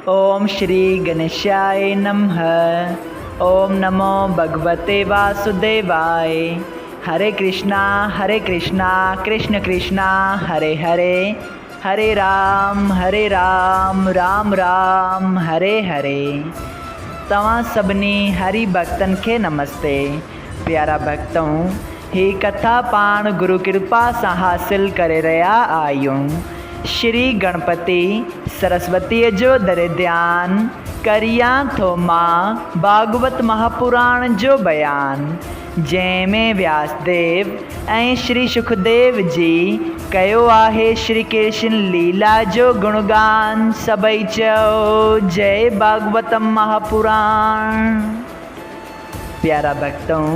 ओम श्री गणेशाय नमः। ओम नमो भगवते वासुदेवाय। हरे कृष्णा कृष्ण कृष्णा हरे हरे, हरे राम राम राम हरे हरे। तव्हां सभिनी हरि भक्तन के नमस्ते। प्यारा भक्तों, ही कथा पाण गुरु कृपा से हासिल करे रहा आयूं। श्री गणपति सरस्वती जो दर ध्यान करिया थो मां भागवत महापुराण जो बयान, जैमें व्यासदेव ऐं श्री सुखदेव जी कयो आहे श्री कृष्ण लीला जो गुणगान। सबई चओ जय भागवतम महापुराण। प्यारा भक्तों,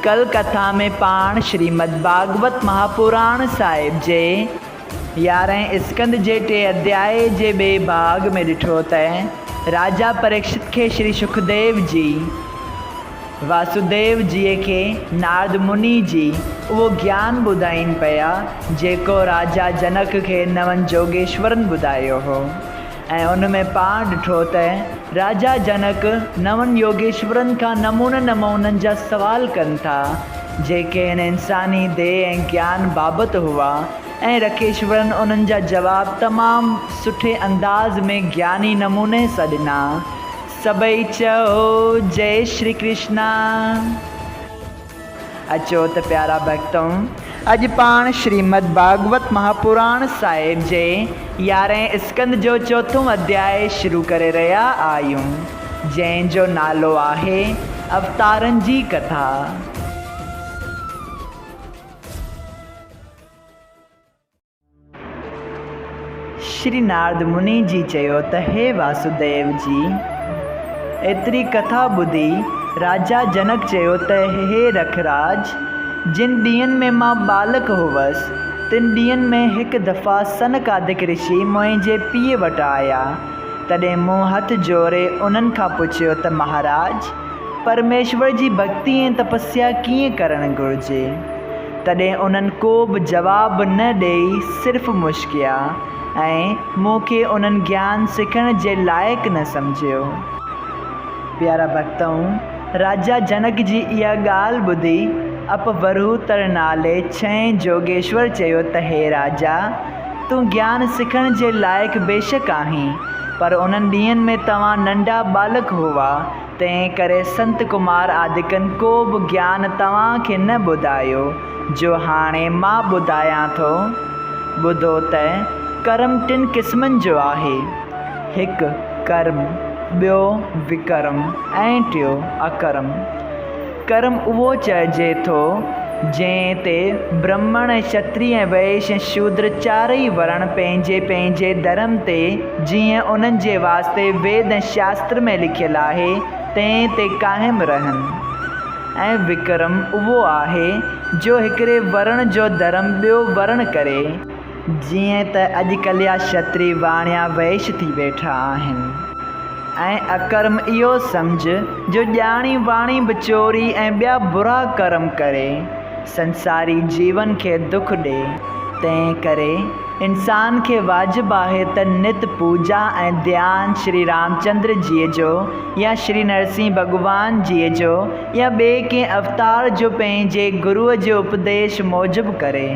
कल कथा में पाण श्रीमद् भागवत महापुराण साहिब जे 11 स्कंद जे 3 अध्याय जे बे भाग में ॾिठो त राजा परीक्षित के श्री सुखदेव जी वासुदेव जी के नारद मुनि जी वो ज्ञान ॿुधाइनि पिया जेको राजा जनक के नवन जोगेश्वरन ॿुधायो हो। ऐं उन में पाण ॾिठो त राजा जनक नवन योगेश्वरन का नमूननि जा सवाल कनि था, जेके इन इंसानी देह ऐं ज्ञान बाबति हुआ। ऐं रकेश्वरन उन्हनि जा जवाब तमामु सुठे अंदाज में ज्ञानी नमूने सां ॾिना। सबई चओ जय श्री कृष्णा। अचो त प्यारा भक्तों, अॼु पाण श्रीमद् भागवत महापुराण साहिब जे 11 स्कंद जो 4 अध्याय शुरू करे रहिया आहियूं, जंहिंजो नालो आहे अवतारनि जी कथा। श्री नारद मुनि जी चयो त हे वासुदेव जी, एतरी कथा ॿुधी राजा जनक चयो त हे रखराज, जिन ॾींहंनि में मां बालक हुअसि तिन ॾींहंनि में हिकु दफ़ा सनकादिक ऋषि मुंहिंजे पीउ वटि आया। तॾहिं मूं हथ जोड़े उन्हनि खां पुछियो त महाराज, परमेश्वर जी भक्ति ऐं तपस्या कीअं करणु घुरिजे? तॾहिं उन्हनि को बि जवाबु न ॾेई सिर्फ़ु मुश्किया ऐं मूंखे उन्हनि ज्ञान सिखण जे लाइक़ु न सम्झियो। प्यारा भक्तों, राजा जनक जी इहा ॻाल्हि ॿुधी अपवरूतर नाले 6 जोगेश्वर चयो त हे राजा, तूं ज्ञान सिखण जे लाइक़ु बेशक आहीं, पर उन्हनि ॾींहंनि में तव्हां नंढा बालक हुआ, तंहिं करे संत कुमार आदिकनि को बि ज्ञान तव्हांखे न ॿुधायो जो हाणे मां ॿुधायां थो। ॿुधो त कर्म 3 क़िस्मनि जो आहे। हिकु कर्म, ॿियो विकर्म ऐं टियों अकर्म। कर्म उहो चइजे थो जंहिं ते ब्राह्मण ऐं क्षत्रिय ऐं वैश्य ऐं शूद्र चारई वर्ण पंहिंजे पंहिंजे धर्म ते, जीअं उन्हनि जे वास्ते वेद ऐं शास्त्र में लिखियलु आहे, तंहिं ते क़ाइमु रहनि। ऐं विकर्म उहो आहे जो हिकिड़े वर्ण जो धर्म ॿियो वर्ण करे, जीअं त अॼुकल्ह जा क्षत्रिय वाणिया वैश्य थी वेठा आहिनि। ऐं अकर्म इहो सम्झ जो ॼाणी वाणी बि चोरी ऐं ॿिया बुरा कर्म करे संसारी जीवन खे दुख ॾे। तंहिं करे इंसान खे वाजिबु आहे त नित पूजा ऐं ध्यानु श्री रामचंद्र जीअ जो या श्री नरसिंह भॻवान जीअ जो या ॿिए कंहिं अवतार जो पंहिंजे गुरूअ जो उपदेश मूजिबि करे।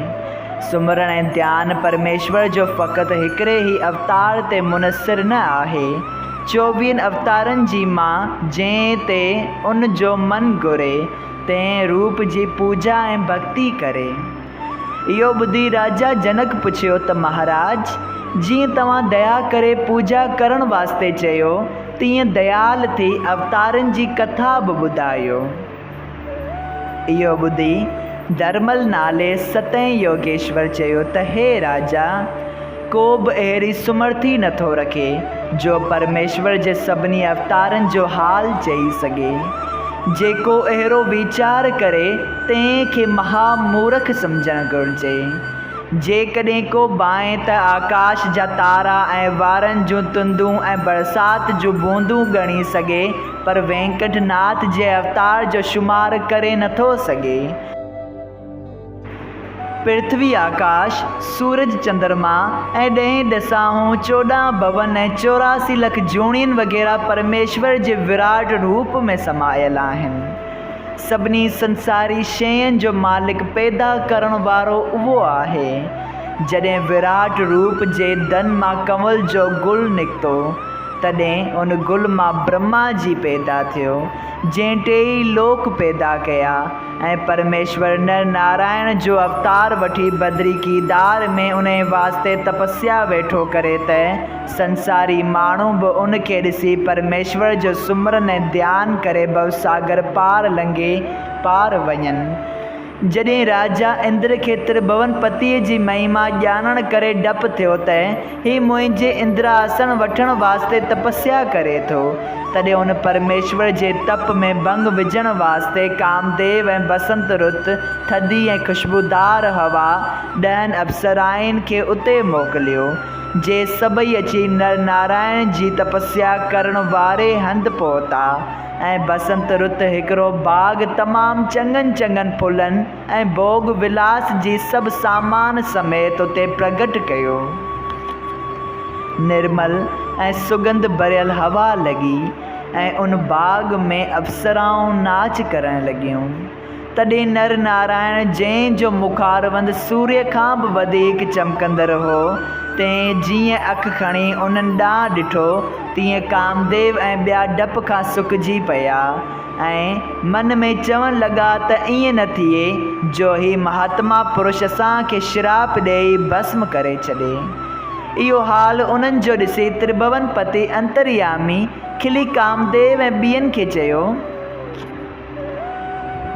सुमरण ऐं ध्यानु परमेश्वर जो फ़क़ति हिकिड़े ई अवतार ते मुनसिर न आहे, 24 अवतारनि जी मां जंहिं ते उन जो मन घुरे तंहिं रूप जी पूजा ऐं भक्ति करे। इहो ॿुधी राजा जनक पुछियो त महाराज, जीअं तव्हां दया करे पूजा करण वास्ते चयो, तीअं दयाल थी अवतारनि जी कथा बि ॿुधायो। इहो ॿुधी धर्मल नाले 7 योगेश्वर चयो त हे राजा, को बि अहिड़ी सुमर्थी नथो रखे जो परमेश्वर जे सभिनी अवतारनि जो हाल चई सघे। जेको अहिड़ो वीचार करे तंहिंखे महामूर्ख सम्झणु घुरिजे। जेकॾहिं को बाहि त आकाश जा तारा ऐं वारनि जूं तुंदूं ऐं बरसाति जूं बूंदूं ॻणी सघे, पर वेंकटनाथ जे अवतार जो शुमार करे नथो सघे। पृथ्वी आकाश सूरज चंद्रमा ऐं 10 ॾसाहूं 14 भवन ऐं 84 लख जोड़ियुनि वग़ैरह परमेश्वर जे विराट रूप में समायल आहिनि। सभिनी संसारी शयुनि जो मालिक पैदा करण वारो उहो आहे। जॾहिं विराट रूप जे धन मां कमल जो गुल निकितो तॾहिं उन गुल मां ब्रह्मा जी पैदा थियो, जंहिं 3 लोक पैदा कया ऐं परमेश्वर नर नारायण जो अवतार वठी बद्री कीदार में उन वास्ते तपस्या वेठो करे त संसारी माण्हू बि उनखे ॾिसी परमेश्वर जो सुमरन ऐं ध्यानु करे भवसागर पार लंघे पार वञनि। जॾहिं राजा इंद्र खे त्रिभुवन पतीअ जी महिमा ॼाणण करे डपु थियो त ही मुंहिंजे इंद्रासन वठण वास्ते तपस्या करे थो, तॾहिं उन परमेश्वर जे तप में भंग विझण वास्ते कामदेव ऐं बसंत रुत थधी ऐं ख़ुशबूदार हवा 10 अप्सराइनि खे उते मोकिलियो, जे सभई अची नर नारायण जी तपस्या करण वारे हंधि पहुता ऐं बसंत रुत हिकिड़ो बाग़ तमामु चङनि फुलनि ऐं भोग विलास जी सभु सामान समेत उते प्रगट कयो। निर्मल ऐं सुगंध भरियल हवा लॻी ऐं उन बाग़ में अप्सराऊं नाच करण लॻियूं। तॾहिं नर नारायण जंहिंजो मुखारवंद सूर्य खां बि वधीक चमकंदड़ हो, तंहिं जीअं अखि खणी उन्हनि ॾांहुं ॾिठो तीअं कामदेव ऐं ॿिया डप खां सुकिजी पिया ऐं मन में चवण लॻा त ईअं न थिए जो ही महात्मा पुरुष असांखे श्राप ॾेई भस्म करे छॾे। इहो हाल उन्हनि जो ॾिसी त्रिभुवन पति अंतर्यामी खिली कामदेव ऐं ॿियनि खे चयो,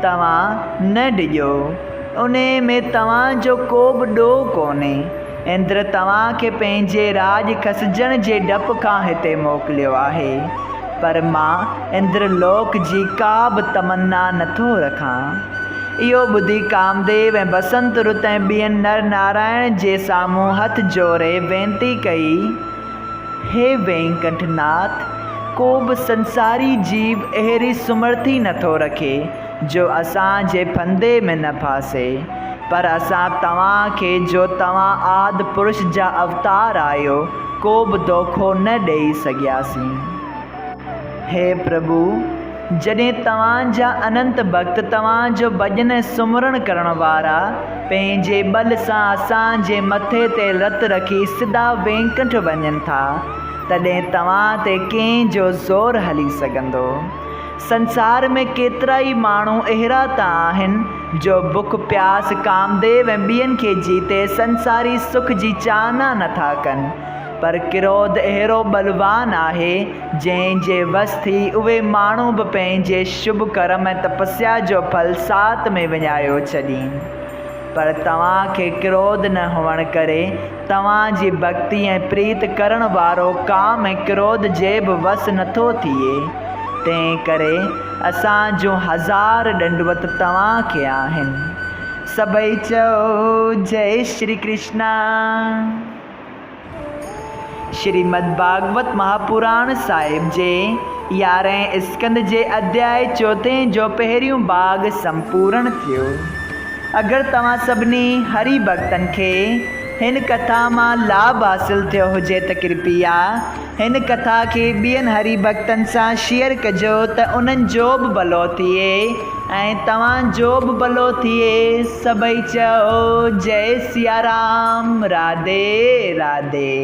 तव्हां न ॾिजो, उन में तव्हांजो को बि ॾोह कोन्हे। इंद्र तव्हांखे पंहिंजे राज खसजण जे डप खां हिते मोकिलियो आहे, पर मां इंद्रलोक जी का बि तमन्ना नथो रखां। इहो ॿुधी कामदेव ऐं बसंत रुत ऐं ॿियनि नर नारायण जे साम्हूं हथ जोड़े वेनती कई, हे वेंकटनाथ, को बि संसारी जीव अहिड़ी सुमर्थी नथो रखे जो असांजे फंदे में न फासे, पर असां तव्हांखे जो तव्हां आदि पुरुष जा अवतार आहियो को बि दोखो न ॾेई सघियासीं। हे प्रभु, जॾहिं तव्हांजा अनंत भक्त तव्हांजो भॼन ऐं सुमरण करण वारा पंहिंजे बल सां असांजे मथे ते रत रखी सिधा वेंकट वञनि था, तॾहिं तव्हां ते कंहिंजो ज़ोर हली सघंदो। संसार में केतिरा ई माण्हू अहिड़ा त आहिनि जो बुख प्यास कामदेव ऐं ॿियनि खे जीते संसारी सुख जी चाहना नथा कनि, पर क्रोध अहिड़ो बलवान आहे जंहिंजे वस थी उहे माण्हू बि पंहिंजे शुभ कर्म ऐं तपस्या जो फल साथ में विञायो छॾीनि। पर तव्हांखे क्रोध न हुअण करे तव्हांजी भक्ति ऐं प्रीत करण वारो काम ऐं क्रोध जे बि वस नथो थिए, तंहिं करे असां जूं 1000 ॾंडवत तव्हांखे आहिनि। सभई चओ जय श्री कृष्णा। श्रीमद् भागवत महापुराण साहिब जे 11 स्कंद जे अध्याय 4 जो पहिरियों भाग संपूर्ण थियो। अगरि तव्हां सभिनी हरि भक्तनि खे हिन कथा मां लाभ हासिल थियो हुजे त कृपया हिन कथा खे ॿियनि हरि भक्तनि सां शेयर कजो त उन्हनि जो बि भलो थिए ऐं तव्हांजो बि भलो थिए। सभई चओ जय सिया राम, राधे राधे।